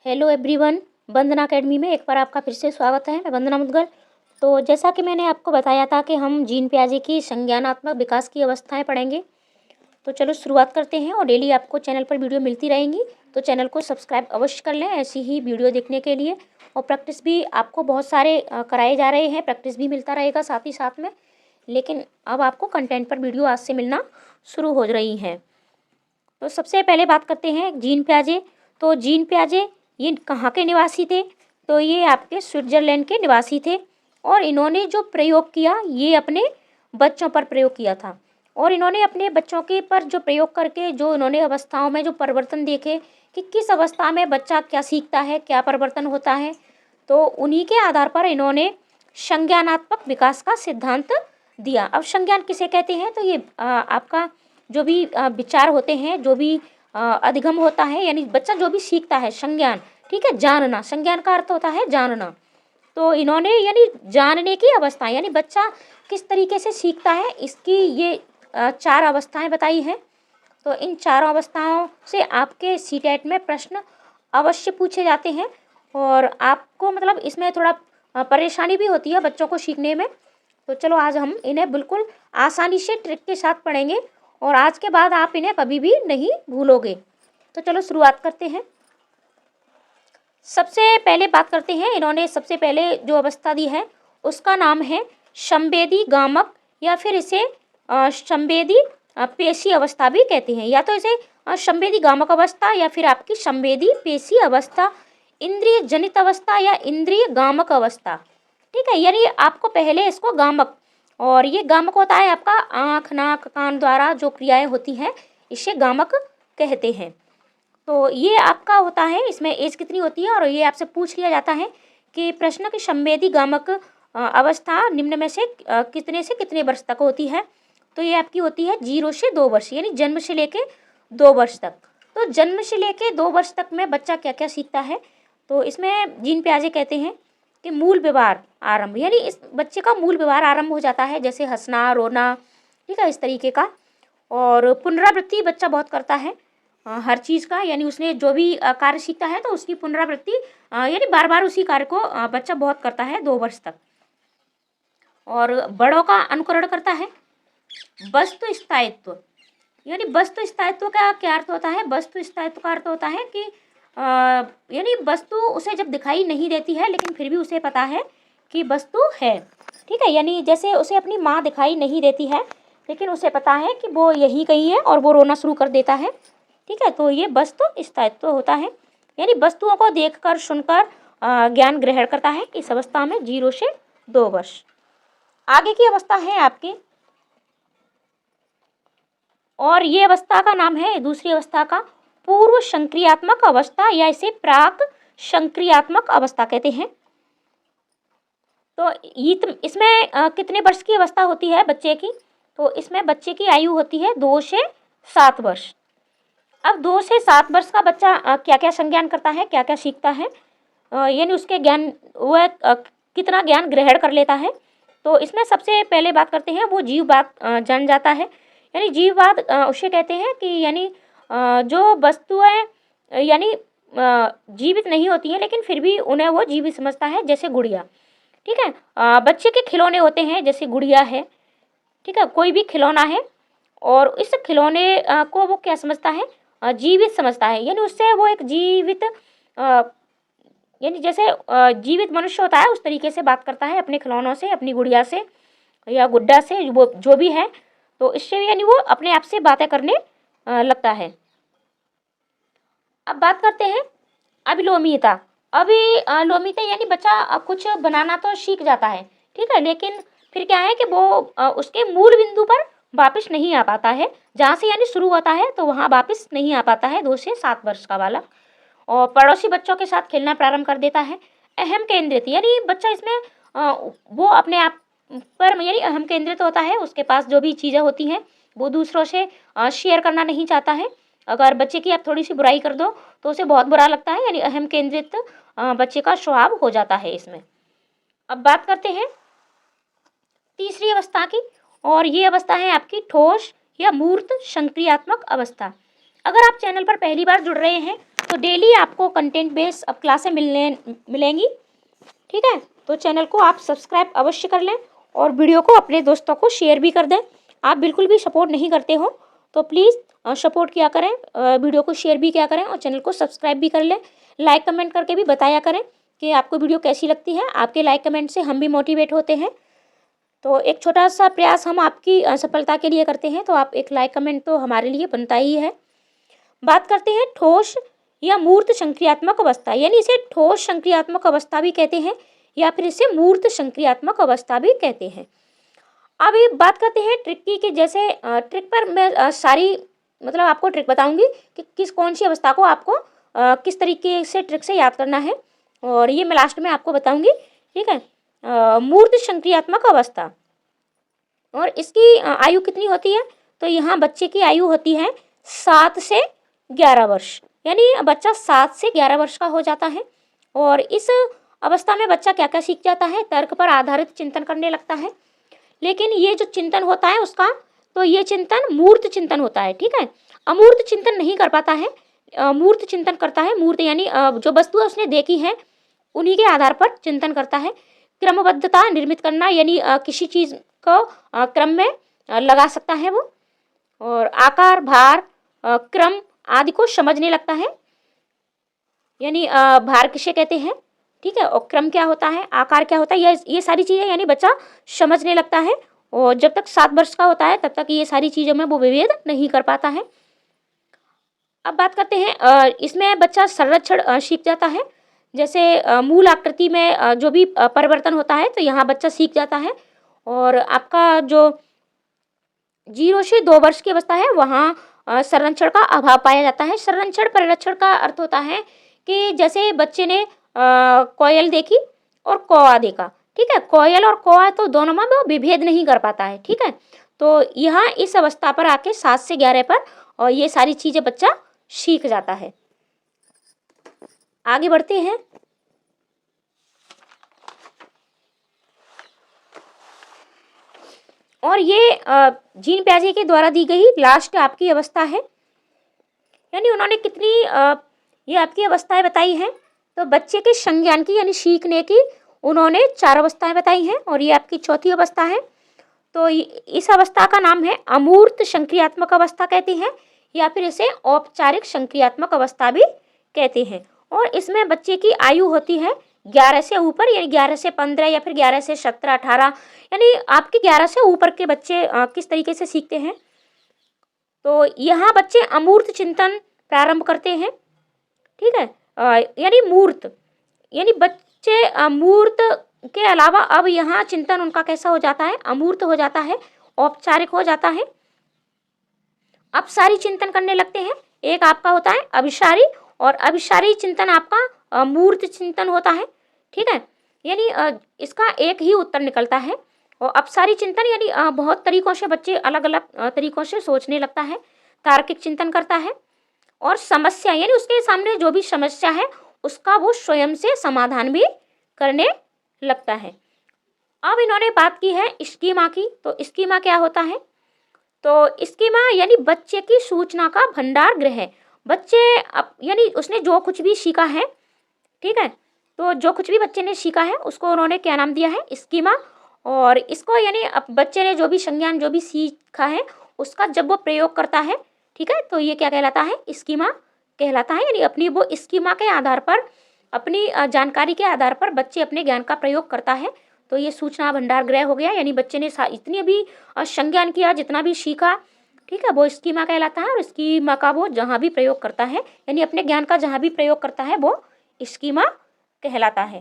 Hello everyone, वंदना academy में एक बार आपका फिर से स्वागत है। मैं वंदना मुदगल। तो जैसा कि मैंने आपको बताया था कि हम जीन पियाजे की संज्ञानात्मक विकास की अवस्थाएं पढ़ेंगे। तो चलो शुरुआत करते हैं और डेली आपको चैनल पर वीडियो मिलती रहेंगी, तो चैनल को सब्सक्राइब अवश्य कर लें ऐसी ही वीडियो देखने के लिए। और प्रैक्टिस भी आपको बहुत सारे कराए जा रहे हैं, प्रैक्टिस भी मिलता रहेगा साथ ही साथ में। लेकिन अब आपको कंटेंट पर वीडियो आज से मिलना शुरू हो रही हैं। तो सबसे पहले बात करते हैं जीन पियाजे। तो जीन पियाजे ये कहाँ के निवासी थे? तो ये आपके स्विट्जरलैंड के निवासी थे और इन्होंने जो प्रयोग किया ये अपने बच्चों पर प्रयोग किया था। और इन्होंने अपने बच्चों के पर जो प्रयोग करके जो इन्होंने अवस्थाओं में जो परिवर्तन देखे कि किस अवस्था में बच्चा क्या सीखता है, क्या परिवर्तन होता है, तो उन्हीं के आधार पर इन्होंने संज्ञानात्मक विकास का सिद्धांत दिया। अब संज्ञान किसे कहते हैं? तो ये आपका जो भी विचार होते हैं, जो भी अधिगम होता है, यानी बच्चा जो भी सीखता है, संज्ञान, ठीक है, जानना। संज्ञान का अर्थ होता है जानना। तो इन्होंने यानी जानने की अवस्था, यानी बच्चा किस तरीके से सीखता है, इसकी ये 4 अवस्थाएं बताई हैं। तो इन चारों अवस्थाओं से आपके सीटेट में प्रश्न अवश्य पूछे जाते हैं और आपको मतलब इसमें थोड़ा परेशानी भी होती है बच्चों को सीखने में। तो चलो आज हम इन्हें बिल्कुल आसानी से ट्रिक के साथ पढ़ेंगे और आज के बाद आप इन्हें कभी भी नहीं भूलोगे। तो चलो शुरुआत करते हैं। सबसे पहले बात करते हैं, इन्होंने सबसे पहले जो अवस्था दी है उसका नाम है संवेदी गामक, या फिर इसे संवेदी पेशी अवस्था भी कहते हैं, या तो इसे संवेदी गामक अवस्था या फिर आपकी संवेदी पेशी अवस्था, इंद्रिय जनित अवस्था या इंद्रिय गामक अवस्था। ठीक है, यानी आपको पहले इसको गामक, और ये गामक होता है आपका आँख, नाक, कान द्वारा जो क्रियाएं होती हैं इसे गामक कहते हैं। तो ये आपका होता है, इसमें एज कितनी होती है, और ये आपसे पूछ लिया जाता है कि प्रश्न की संवेदी गामक अवस्था निम्न में से कितने वर्ष तक होती है? तो ये आपकी होती है 0 से 2 वर्ष, यानी जन्म से लेके 2 वर्ष तक। तो जन्म से लेके 2 वर्ष तक में बच्चा क्या क्या सीखता है? तो इसमें जीन पियाजे कहते हैं कि मूल व्यवहार आरंभ, यानी इस बच्चे का मूल व्यवहार आरंभ हो जाता है, जैसे हंसना, रोना, ठीक है, इस तरीके का। और पुनरावृत्ति बच्चा बहुत करता है हर चीज़ का, यानी उसने जो भी कार्य सीखता है तो उसकी पुनरावृत्ति, यानी बार बार उसी कार्य को बच्चा बहुत करता है 2 वर्ष तक। और बड़ों का अनुकरण करता है। वस्तु स्थायित्व, यानी वस्तु स्थायित्व का क्या अर्थ होता है? वस्तु स्थायित्व का अर्थ होता है कि यानी वस्तु उसे जब दिखाई नहीं देती है लेकिन फिर भी उसे पता है कि वस्तु है। ठीक है, यानी जैसे उसे अपनी माँ दिखाई नहीं देती है लेकिन उसे पता है कि वो यही कहीं है और वो रोना शुरू कर देता है। ठीक है, तो ये वस्तु स्थायित्व होता है, यानी वस्तुओं को देखकर सुनकर ज्ञान ग्रहण करता है इस अवस्था में 0 से 2 वर्ष। आगे की अवस्था है आपकी, और ये अवस्था का नाम है, दूसरी अवस्था का पूर्व संक्रियात्मक अवस्था, या इसे प्राक संक्रियात्मक अवस्था कहते हैं। तो इसमें कितने वर्ष की अवस्था होती है बच्चे की? तो इसमें बच्चे की आयु होती है 2 से 7 वर्ष। अब 2 से 7 वर्ष का बच्चा क्या क्या संज्ञान करता है, क्या क्या सीखता है, यानी उसके ज्ञान वह कितना ज्ञान ग्रहण कर लेता है। तो इसमें सबसे पहले बात करते हैं, वो जीववाद जान जाता है। यानी जीववाद उसे कहते हैं कि यानी जो वस्तुएं यानी जीवित नहीं होती हैं लेकिन फिर भी उन्हें वो जीवित समझता है, जैसे गुड़िया। ठीक है, बच्चे के खिलौने होते हैं, जैसे गुड़िया है, ठीक है, कोई भी खिलौना है, और इस खिलौने को वो क्या समझता है? जीवित समझता है, यानी उससे वो एक जीवित यानी जैसे जीवित मनुष्य होता है उस तरीके से बात करता है अपने खिलौनों से, अपनी गुड़िया से या गुड्डा से, वो जो भी है, तो इससे यानी वो अपने आप से बातें करने लगता है। अब बात करते हैं अभिलोमियता। अभिलोमियता यानी बच्चा कुछ बनाना तो सीख जाता है, ठीक है, लेकिन फिर क्या है कि वो उसके मूल बिंदु पर वापस नहीं आ पाता है, जहाँ से यानी शुरू होता है तो वहाँ वापस नहीं आ पाता है 2 से 7 वर्ष का बालक, और पड़ोसी बच्चों के साथ खेलना प्रारंभ कर देता है। अहम केंद्रित, यानी बच्चा इसमें वो अपने आप पर यानी अहम केंद्रित होता है, उसके पास जो भी चीज़ें होती हैं वो दूसरों से शेयर करना नहीं चाहता है। अगर बच्चे की आप थोड़ी सी बुराई कर दो तो उसे बहुत बुरा लगता है, यानी अहम केंद्रित बच्चे का स्वभाव हो जाता है इसमें। अब बात करते हैं तीसरी अवस्था की, और ये अवस्था है आपकी ठोस या मूर्त संक्रियात्मक अवस्था। अगर आप चैनल पर पहली बार जुड़ रहे हैं तो डेली आपको कंटेंट बेस्ड अब क्लासें मिलेंगी, ठीक है। तो चैनल को आप सब्सक्राइब अवश्य कर लें और वीडियो को अपने दोस्तों को शेयर भी कर दें। आप बिल्कुल भी सपोर्ट नहीं करते हो तो प्लीज़ सपोर्ट किया करें, वीडियो को शेयर भी किया करें और चैनल को सब्सक्राइब भी कर लें। लाइक कमेंट करके भी बताया करें कि आपको वीडियो कैसी लगती है। आपके लाइक कमेंट से हम भी मोटिवेट होते हैं। तो एक छोटा सा प्रयास हम आपकी सफलता के लिए करते हैं, तो आप एक लाइक कमेंट तो हमारे लिए बनता ही है। बात करते हैं ठोस या मूर्त संक्रियात्मक अवस्था, यानी इसे ठोस संक्रियात्मक अवस्था भी कहते हैं या फिर इसे मूर्त संक्रियात्मक अवस्था भी कहते हैं। अब ये बात करते हैं ट्रिक की, कि जैसे ट्रिक पर मैं सारी मतलब आपको ट्रिक बताऊंगी कि कौन सी अवस्था को आपको किस तरीके से ट्रिक से याद करना है, और ये मैं लास्ट में आपको बताऊंगी, ठीक है। मूर्त संक्रियात्मक अवस्था, और इसकी आयु कितनी होती है, तो यहाँ बच्चे की आयु होती है 7 से 11 वर्ष, यानी बच्चा 7 से 11 वर्ष का हो जाता है। और इस अवस्था में बच्चा क्या क्या सीख जाता है, तर्क पर आधारित चिंतन करने लगता है। लेकिन ये जो चिंतन होता है उसका, तो ये चिंतन मूर्त चिंतन होता है, ठीक है। अमूर्त चिंतन नहीं कर पाता है, मूर्त चिंतन करता है। मूर्त यानी जो वस्तु उसने देखी है उन्हीं के आधार पर चिंतन करता है। क्रमबद्धता निर्मित करना, यानी किसी चीज़ को क्रम में लगा सकता है वो, और आकार, भार, क्रम आदि को समझने लगता है, यानी भार किसे कहते हैं, ठीक है, और क्रम क्या होता है, आकार क्या होता है, ये सारी चीज़ें यानी बच्चा समझने लगता है। और जब तक 7 वर्ष का होता है तब तक ये सारी चीज़ों में वो विभेद नहीं कर पाता है। अब बात करते हैं इसमें बच्चा संरक्षण सीख जाता है। जैसे मूल आकृति में जो भी परिवर्तन होता है तो यहाँ बच्चा सीख जाता है। और आपका जो 0 से 2 वर्ष की अवस्था है वहाँ संरक्षण का अभाव पाया जाता है। संरक्षण परिरक्षण का अर्थ होता है कि जैसे बच्चे ने कोयल देखी और कौआ देखा, ठीक है, कोयल और कौआ तो दोनों में वो विभेद नहीं कर पाता है, ठीक है। तो यहाँ इस अवस्था पर आके 7 से 11 पर और ये सारी चीज़ें बच्चा सीख जाता है। आगे बढ़ते हैं। और ये जीन पियाजे के द्वारा दी गई लास्ट आपकी अवस्था है, यानी उन्होंने कितनी ये आपकी अवस्थाएं बताई हैं, तो बच्चे के संज्ञान की यानी सीखने की उन्होंने 4 अवस्थाएं बताई हैं और ये आपकी चौथी अवस्था है। तो इस अवस्था का नाम है अमूर्त संक्रियात्मक अवस्था कहते हैं, या फिर इसे औपचारिक संक्रियात्मक अवस्था भी कहते हैं। और इसमें बच्चे की आयु होती है 11 से ऊपर, यानी 11 से 15 या फिर 11 से 17, 18, यानी आपके 11 से ऊपर के बच्चे किस तरीके से सीखते हैं। तो यहाँ बच्चे अमूर्त चिंतन प्रारंभ करते हैं, ठीक है, यानी मूर्त, यानी बच्चे मूर्त के अलावा अब यहाँ चिंतन उनका कैसा हो जाता है, अमूर्त हो जाता है, औपचारिक हो जाता है। अब सारी चिंतन करने लगते हैं। एक आपका होता है अभिसारी, और अभिसारी चिंतन आपका मूर्त चिंतन होता है, ठीक है, यानी इसका एक ही उत्तर निकलता है। और अपसारी चिंतन यानी बहुत तरीकों से बच्चे अलग अलग तरीकों से सोचने लगता है, तार्किक चिंतन करता है। और समस्या यानी उसके सामने जो भी समस्या है उसका वो स्वयं से समाधान भी करने लगता है। अब इन्होंने बात की है स्कीमा की। तो स्कीमा क्या होता है, तो स्कीमा यानी बच्चे की सूचना का भंडार गृह। बच्चे यानी उसने जो कुछ भी सीखा है, ठीक है, तो जो कुछ भी बच्चे ने सीखा है उसको उन्होंने क्या नाम दिया है, स्कीमा। और इसको यानी अब बच्चे ने जो भी संज्ञान जो भी सीखा है उसका जब वो प्रयोग करता है, ठीक है, तो ये क्या कहलाता है, स्कीमा कहलाता है। यानी अपनी वो स्कीमा के आधार पर, अपनी जानकारी के आधार पर बच्चे अपने ज्ञान का प्रयोग करता है। तो ये सूचना भंडार गृह हो गया, यानी बच्चे ने इतनी भी संज्ञान किया, जितना भी सीखा, ठीक है, वो स्कीमा कहलाता है। और स्कीमा का वो जहाँ भी प्रयोग करता है, यानी अपने ज्ञान का जहाँ भी प्रयोग करता है वो स्कीमा कहलाता है।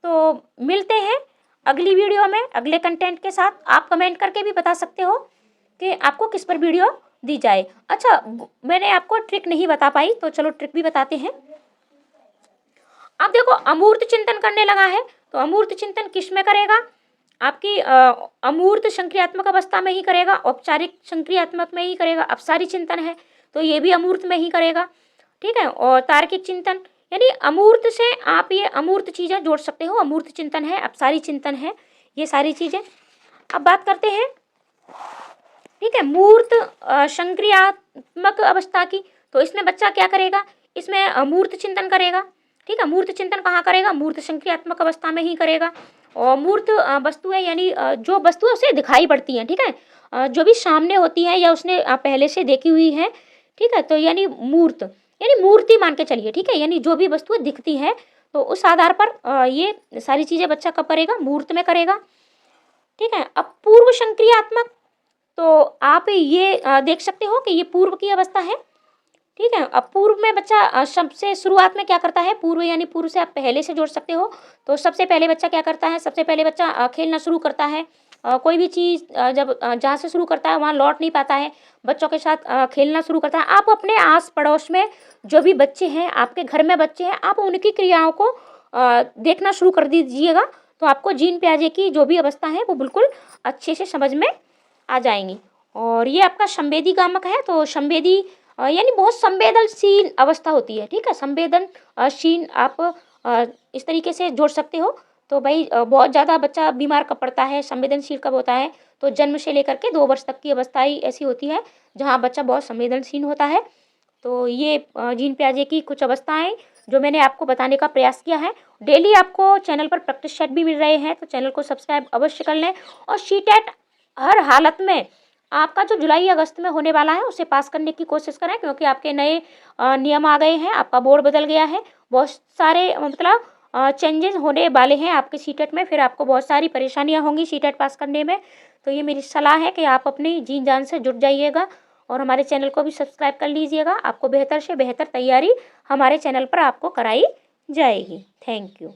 तो मिलते हैं अगली वीडियो में अगले कंटेंट के साथ। आप कमेंट करके भी बता सकते हो कि आपको किस पर वीडियो दी जाए। अच्छा, मैंने आपको ट्रिक नहीं बता पाई, तो चलो ट्रिक भी बताते हैं। अब देखो, अमूर्त चिंतन करने लगा है, तो अमूर्त चिंतन किस में करेगा, आपकी अमूर्त संक्रियात्मक अवस्था में ही करेगा, औपचारिक संक्रियात्मक में ही करेगा। अपसारी चिंतन है तो ये भी अमूर्त में ही करेगा, ठीक है। और तार्किक चिंतन यानी अमूर्त से आप ये अमूर्त चीज़ें जोड़ सकते हो, अमूर्त चिंतन है, अपसारी चिंतन है, ये सारी चीज़ें। अब बात करते हैं, ठीक है, मूर्त संक्रियात्मक अवस्था की। तो इसमें बच्चा क्या करेगा, इसमें मूर्त चिंतन करेगा। ठीक है, मूर्त चिंतन कहाँ करेगा? मूर्त संक्रियात्मक अवस्था में ही करेगा। और मूर्त वस्तु है यानी जो वस्तु है उसे दिखाई पड़ती है। ठीक है, जो भी सामने होती है या उसने पहले से देखी हुई है। ठीक है, तो यानी मूर्त यानी मूर्ति मान के चलिए। ठीक है, यानी जो भी वस्तु दिखती है तो उस आधार पर ये सारी चीज़ें बच्चा कब करेगा? मूर्त में करेगा। ठीक है, अब पूर्व संक्रियात्मक, तो आप ये देख सकते हो कि ये पूर्व की अवस्था है। ठीक है, अब पूर्व में बच्चा सबसे शुरुआत में क्या करता है? पूर्व यानी पूर्व से आप पहले से जोड़ सकते हो। तो सबसे पहले बच्चा क्या करता है? सबसे पहले बच्चा खेलना शुरू करता है। कोई भी चीज़ जब जहाँ से शुरू करता है वहाँ लौट नहीं पाता है, बच्चों के साथ खेलना शुरू करता है। आप अपने आस पड़ोस में जो भी बच्चे हैं, आपके घर में बच्चे हैं, आप उनकी क्रियाओं को देखना शुरू कर दीजिएगा, तो आपको जीन पियाजे की जो भी अवस्था है वो बिल्कुल अच्छे से समझ में आ जाएंगी। और ये आपका संवेदी गामक है, तो संवेदी यानी बहुत संवेदनशील अवस्था होती है। ठीक है, संवेदनशील आप इस तरीके से जोड़ सकते हो। तो भाई बहुत ज़्यादा बच्चा बीमार कब पड़ता है, संवेदनशील कब होता है? तो जन्म से लेकर के 2 वर्ष तक की अवस्था ही ऐसी होती है जहाँ बच्चा बहुत संवेदनशील होता है। तो ये जीन पियाजे की कुछ अवस्थाएं जो मैंने आपको बताने का प्रयास किया है। डेली आपको चैनल पर प्रैक्टिस सेट भी मिल रहे हैं, तो चैनल को सब्सक्राइब अवश्य कर लें। और सीटेट हर हालत में आपका जो जुलाई अगस्त में होने वाला है उसे पास करने की कोशिश करें, क्योंकि आपके नए नियम आ गए हैं, आपका बोर्ड बदल गया है, बहुत सारे मतलब चेंजेस होने वाले हैं आपके सीटेट में, फिर आपको बहुत सारी परेशानियां होंगी सीटेट पास करने में। तो ये मेरी सलाह है कि आप अपनी जी जान से जुट जाइएगा और हमारे चैनल को भी सब्सक्राइब कर लीजिएगा। आपको बेहतर से बेहतर तैयारी हमारे चैनल पर आपको कराई जाएगी। Thank you.